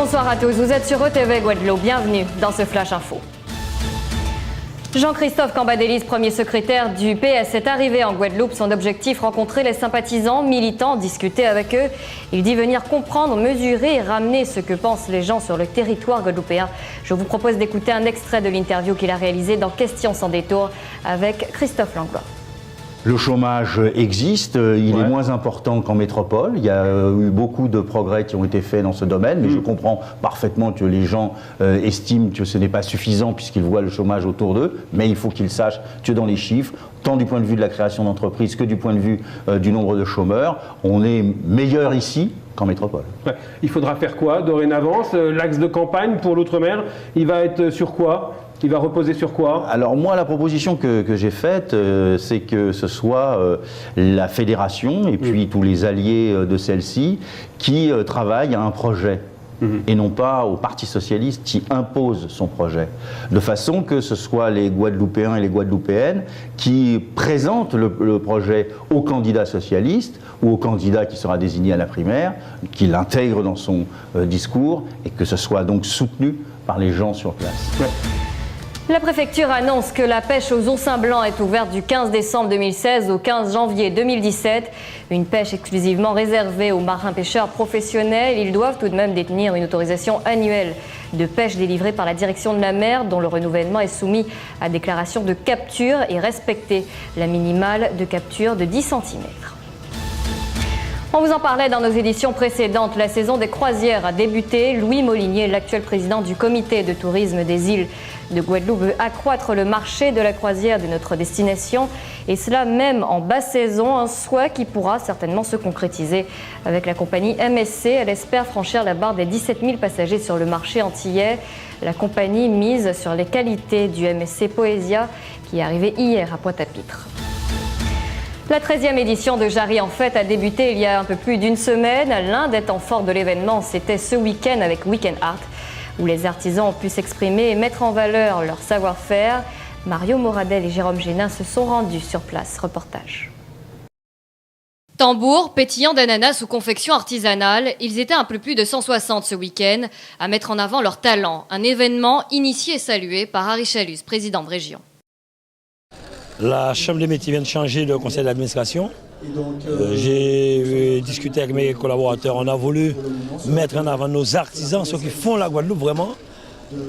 Bonsoir à tous, vous êtes sur ETV Guadeloupe, bienvenue dans ce Flash Info. Jean-Christophe Cambadélis, premier secrétaire du PS, est arrivé en Guadeloupe. Son objectif, rencontrer les sympathisants, militants, discuter avec eux. Il dit venir comprendre, mesurer et ramener ce que pensent les gens sur le territoire guadeloupéen. Je vous propose d'écouter un extrait de l'interview qu'il a réalisé dans Questions sans détour avec Christophe Langlois. Le chômage existe, il est moins important qu'en métropole. Il y a eu beaucoup de progrès qui ont été faits dans ce domaine, mais je comprends parfaitement que les gens estiment que ce n'est pas suffisant puisqu'ils voient le chômage autour d'eux, mais il faut qu'ils sachent que dans les chiffres, tant du point de vue de la création d'entreprises que du point de vue du nombre de chômeurs, on est meilleur ici qu'en métropole. Ouais. Il faudra faire quoi dorénavant? L'axe de campagne pour l'outre-mer, il va être sur quoi? Il va reposer sur quoi? Alors moi, la proposition que j'ai faite, c'est que ce soit la fédération et puis tous les alliés de celle-ci qui travaillent à un projet. Et non pas au Parti socialiste qui impose son projet. De façon que ce soit les Guadeloupéens et les Guadeloupéennes qui présentent le projet au candidat socialiste ou au candidat qui sera désigné à la primaire, qui l'intègre dans son discours et que ce soit donc soutenu par les gens sur place. Ouais. La préfecture annonce que la pêche aux oursins blancs est ouverte du 15 décembre 2016 au 15 janvier 2017. Une pêche exclusivement réservée aux marins pêcheurs professionnels. Ils doivent tout de même détenir une autorisation annuelle de pêche délivrée par la direction de la mer, dont le renouvellement est soumis à déclaration de capture et respecter la minimale de capture de 10 cm. On vous en parlait dans nos éditions précédentes. La saison des croisières a débuté. Louis Molinier, l'actuel président du comité de tourisme des îles de Guadeloupe, veut accroître le marché de la croisière de notre destination. Et cela même en basse saison, un souhait qui pourra certainement se concrétiser. Avec la compagnie MSC, elle espère franchir la barre des 17 000 passagers sur le marché antillais. La compagnie mise sur les qualités du MSC Poesia qui est arrivé hier à Pointe-à-Pitre. La 13e édition de Jarry en Fête a débuté il y a un peu plus d'une semaine. L'un des temps forts de l'événement, c'était ce week-end avec Weekend Art, où les artisans ont pu s'exprimer et mettre en valeur leur savoir-faire. Mario Moradel et Jérôme Génin se sont rendus sur place. Reportage. Tambour, pétillant d'ananas ou confection artisanale, ils étaient un peu plus de 160 ce week-end à mettre en avant leur talent. Un événement initié et salué par Harry Chalus, président de région. La Chambre des métiers vient de changer de conseil d'administration. J'ai discuté avec mes collaborateurs. On a voulu mettre en avant nos artisans, ceux qui font la Guadeloupe vraiment,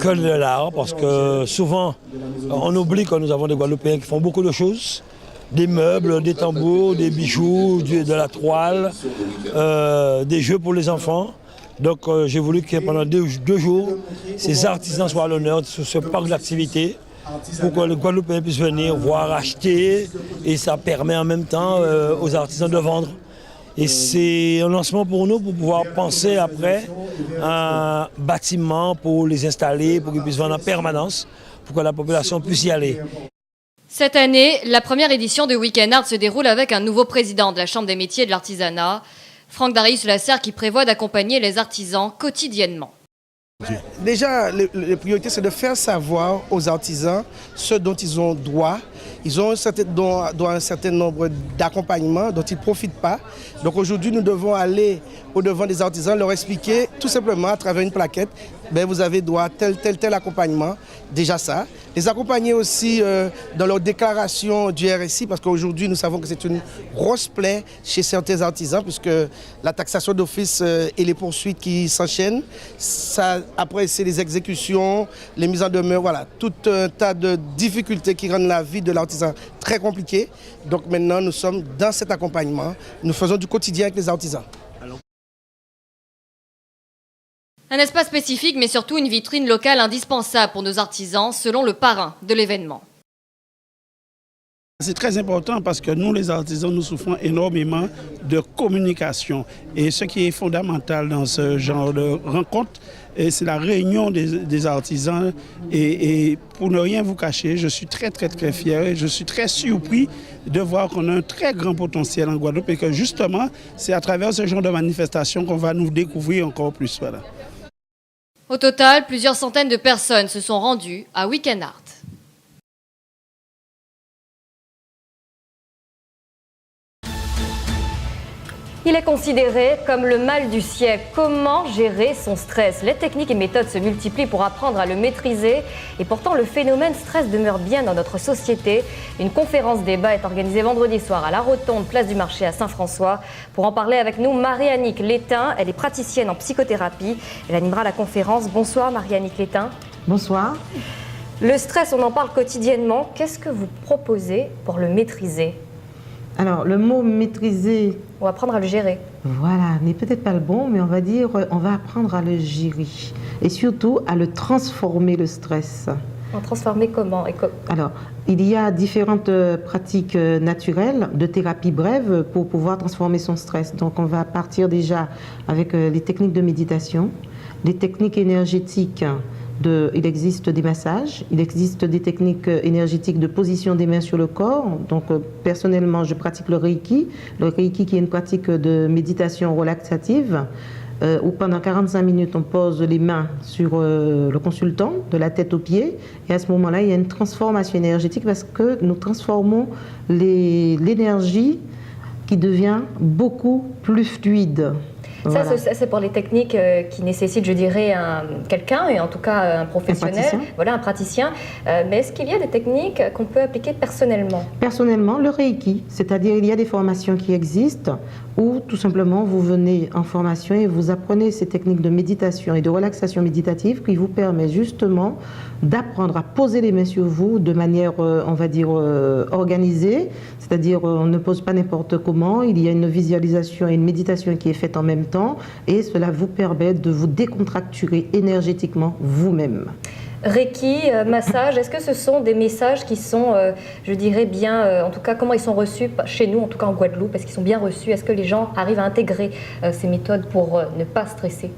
que de l'art. Parce que souvent, on oublie que nous avons des Guadeloupéens qui font beaucoup de choses. Des meubles, des tambours, des bijoux, de la toile, des jeux pour les enfants. Donc j'ai voulu que pendant deux jours, ces artisans soient à l'honneur sur ce parc d'activités, pour que les Guadeloupéens puissent venir voir, acheter, et ça permet en même temps aux artisans de vendre. Et c'est un lancement pour nous pour pouvoir penser après un bâtiment pour les installer, pour qu'ils puissent vendre en permanence, pour que la population puisse y aller. Cette année, la première édition de Weekend Art se déroule avec un nouveau président de la Chambre des métiers et de l'artisanat, Franck Darius-Lasserre, qui prévoit d'accompagner les artisans quotidiennement. Déjà, les priorités, c'est de faire savoir aux artisans ce dont ils ont droit. Ils ont un certain nombre d'accompagnements dont ils ne profitent pas. Donc aujourd'hui, nous devons aller au-devant des artisans, leur expliquer tout simplement à travers une plaquette, vous avez droit à tel accompagnement, déjà ça. Les accompagner aussi dans leur déclaration du RSI, parce qu'aujourd'hui, nous savons que c'est une grosse plaie chez certains artisans, puisque la taxation d'office et les poursuites qui s'enchaînent, après c'est les exécutions, les mises en demeure, voilà, tout un tas de difficultés qui rendent la vie de l'artisan très compliquée. Donc maintenant, nous sommes dans cet accompagnement, nous faisons du quotidien avec les artisans. Un espace spécifique, mais surtout une vitrine locale indispensable pour nos artisans, selon le parrain de l'événement. C'est très important parce que nous, les artisans, nous souffrons énormément de communication. Et ce qui est fondamental dans ce genre de rencontre, c'est la réunion des artisans. Et pour ne rien vous cacher, je suis très fier et je suis très surpris de voir qu'on a un très grand potentiel en Guadeloupe et que justement, c'est à travers ce genre de manifestation qu'on va nous découvrir encore plus. Voilà. Au total, plusieurs centaines de personnes se sont rendues à Weekend Art. Il est considéré comme le mal du siècle. Comment gérer son stress? Les techniques et méthodes se multiplient pour apprendre à le maîtriser. Et pourtant, le phénomène stress demeure bien dans notre société. Une conférence débat est organisée vendredi soir à la Rotonde, place du Marché à Saint-François. Pour en parler avec nous, Marie-Annick Létain. Elle est praticienne en psychothérapie. Elle animera la conférence. Bonsoir Marie-Annick Létain. Bonsoir. Le stress, on en parle quotidiennement. Qu'est-ce que vous proposez pour le maîtriser? Alors, le mot maîtriser... On va apprendre à le gérer. Voilà, n'est peut-être pas le bon, mais on va dire, on va apprendre à le gérer. Et surtout, à le transformer, le stress. En transformer comment? Alors, il y a différentes pratiques naturelles de thérapie brève pour pouvoir transformer son stress. Donc, on va partir déjà avec les techniques de méditation, les techniques énergétiques. Il existe des massages, il existe des techniques énergétiques de position des mains sur le corps. Donc personnellement, je pratique le Reiki qui est une pratique de méditation relaxative où pendant 45 minutes on pose les mains sur le consultant, de la tête aux pieds, et à ce moment-là il y a une transformation énergétique parce que nous transformons l'énergie qui devient beaucoup plus fluide. Voilà. Ça, c'est pour les techniques qui nécessitent, je dirais, quelqu'un, et en tout cas un professionnel, un praticien. Mais est-ce qu'il y a des techniques qu'on peut appliquer personnellement? Personnellement, le Reiki, c'est-à-dire il y a des formations qui existent où tout simplement vous venez en formation et vous apprenez ces techniques de méditation et de relaxation méditative qui vous permet justement d'apprendre à poser les mains sur vous de manière, on va dire, organisée, c'est-à-dire on ne pose pas n'importe comment, il y a une visualisation et une méditation qui est faite en même temps et cela vous permet de vous décontracturer énergétiquement vous-même. Reiki, massage, est-ce que ce sont des messages qui sont, je dirais bien, en tout cas, comment ils sont reçus chez nous, en tout cas en Guadeloupe, est-ce qu'ils sont bien reçus? Est-ce que les gens arrivent à intégrer ces méthodes pour ne pas stresser?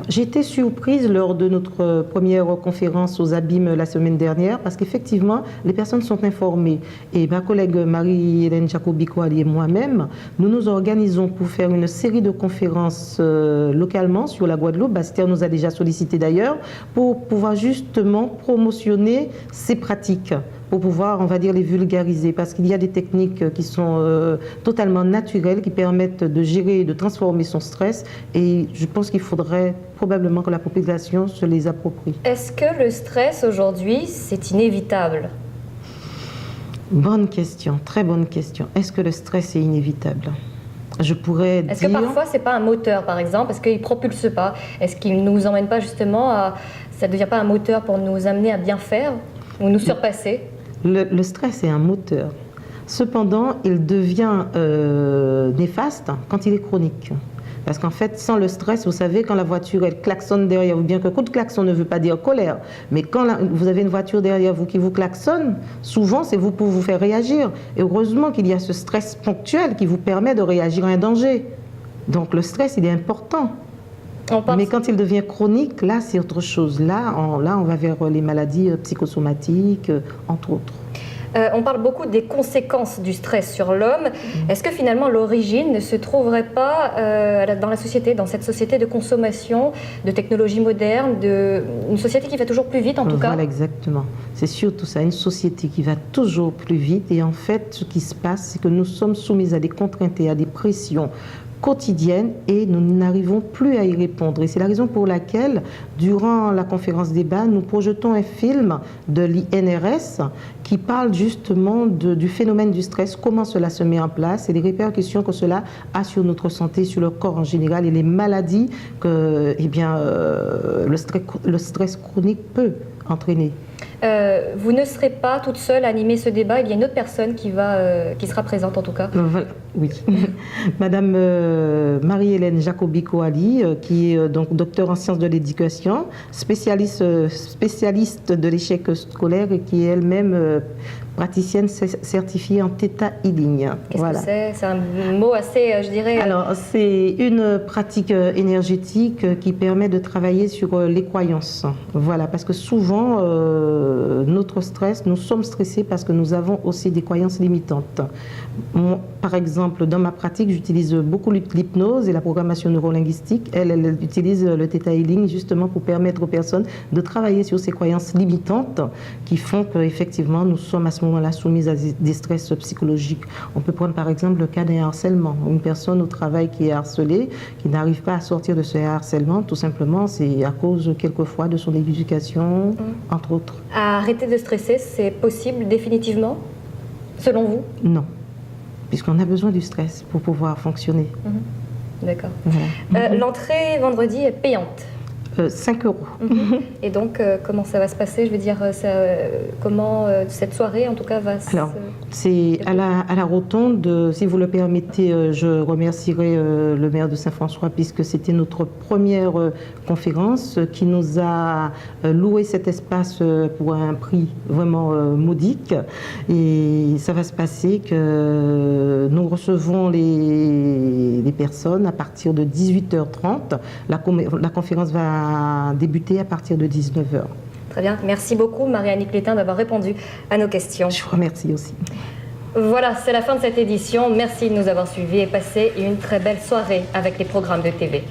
J'ai été surprise lors de notre première conférence aux Abîmes la semaine dernière parce qu'effectivement, les personnes sont informées. Et ma collègue Marie-Hélène Jacobi-Coali et moi-même, nous nous organisons pour faire une série de conférences localement sur la Guadeloupe. Bastère nous a déjà sollicité d'ailleurs pour pouvoir justement promotionner ces pratiques, pour pouvoir, on va dire, les vulgariser, parce qu'il y a des techniques qui sont totalement naturelles, qui permettent de gérer et de transformer son stress, et je pense qu'il faudrait probablement que la population se les approprie. Est-ce que le stress aujourd'hui, c'est inévitable? Bonne question, très bonne question. Est-ce que le stress est inévitable? Je pourrais dire... Est-ce que parfois, c'est pas un moteur, par exemple? Est-ce qu'il ne propulse pas? Est-ce qu'il ne nous emmène pas justement à... Ça ne devient pas un moteur pour nous amener à bien faire ou nous surpasser? Le stress est un moteur. Cependant, il devient néfaste quand il est chronique. Parce qu'en fait, sans le stress, vous savez, quand la voiture elle klaxonne derrière vous, bien que coup de klaxon ne veut pas dire colère, mais quand vous avez une voiture derrière vous qui vous klaxonne, souvent c'est vous pour vous faire réagir. Et heureusement qu'il y a ce stress ponctuel qui vous permet de réagir à un danger. Donc le stress, il est important. Mais quand il devient chronique, là, c'est autre chose. Là, on va vers les maladies psychosomatiques, entre autres. On parle beaucoup des conséquences du stress sur l'homme. Est-ce que finalement l'origine ne se trouverait pas dans la société, dans cette société de consommation, de technologies modernes, une société qui va toujours plus vite en tout cas? Voilà, exactement. C'est surtout ça, une société qui va toujours plus vite. Et en fait, ce qui se passe, c'est que nous sommes soumis à des contraintes et à des pressions quotidienne et nous n'arrivons plus à y répondre. Et c'est la raison pour laquelle, durant la conférence débat, nous projetons un film de l'INRS qui parle justement du phénomène du stress, comment cela se met en place et les répercussions que cela a sur notre santé, sur le corps en général et les maladies que le stress chronique peut entraîner. Vous ne serez pas toute seule à animer ce débat, il y a une autre personne qui sera présente en tout cas. Voilà, oui. Madame Marie-Hélène Jacobi-Coali, qui est donc docteur en sciences de l'éducation, spécialiste de l'échec scolaire et qui est elle-même praticienne certifiée en Theta Healing. Qu'est-ce que c'est? C'est un mot assez, je dirais... Alors, c'est une pratique énergétique qui permet de travailler sur les croyances. Voilà, parce que souvent, notre stress, nous sommes stressés parce que nous avons aussi des croyances limitantes. Par exemple, dans ma pratique, j'utilise beaucoup l'hypnose et la programmation neurolinguistique. Elle utilise le Theta Healing justement pour permettre aux personnes de travailler sur ces croyances limitantes qui font qu'effectivement, nous sommes à ce moment-là soumis à des stress psychologiques. On peut prendre par exemple le cas d'un harcèlement. Une personne au travail qui est harcelée, qui n'arrive pas à sortir de ce harcèlement, tout simplement, c'est à cause quelquefois de son éducation, entre autres. Arrêter de stresser, c'est possible définitivement, selon vous? Non, puisqu'on a besoin du stress pour pouvoir fonctionner. D'accord. Voilà. L'entrée vendredi est payante. 5 €. Et donc, comment ça va se passer? Je veux dire, comment cette soirée, en tout cas, va se... Alors, c'est à la rotonde. Si vous le permettez, je remercierai le maire de Saint-François puisque c'était notre première conférence qui nous a loué cet espace pour un prix vraiment modique. Et ça va se passer que nous recevons les personnes à partir de 18h30. La conférence va débuter à partir de 19h. Très bien. Merci beaucoup, Marie-Annick Létain, d'avoir répondu à nos questions. Je vous remercie aussi. Voilà, c'est la fin de cette édition. Merci de nous avoir suivis et passez une très belle soirée avec les programmes de TV.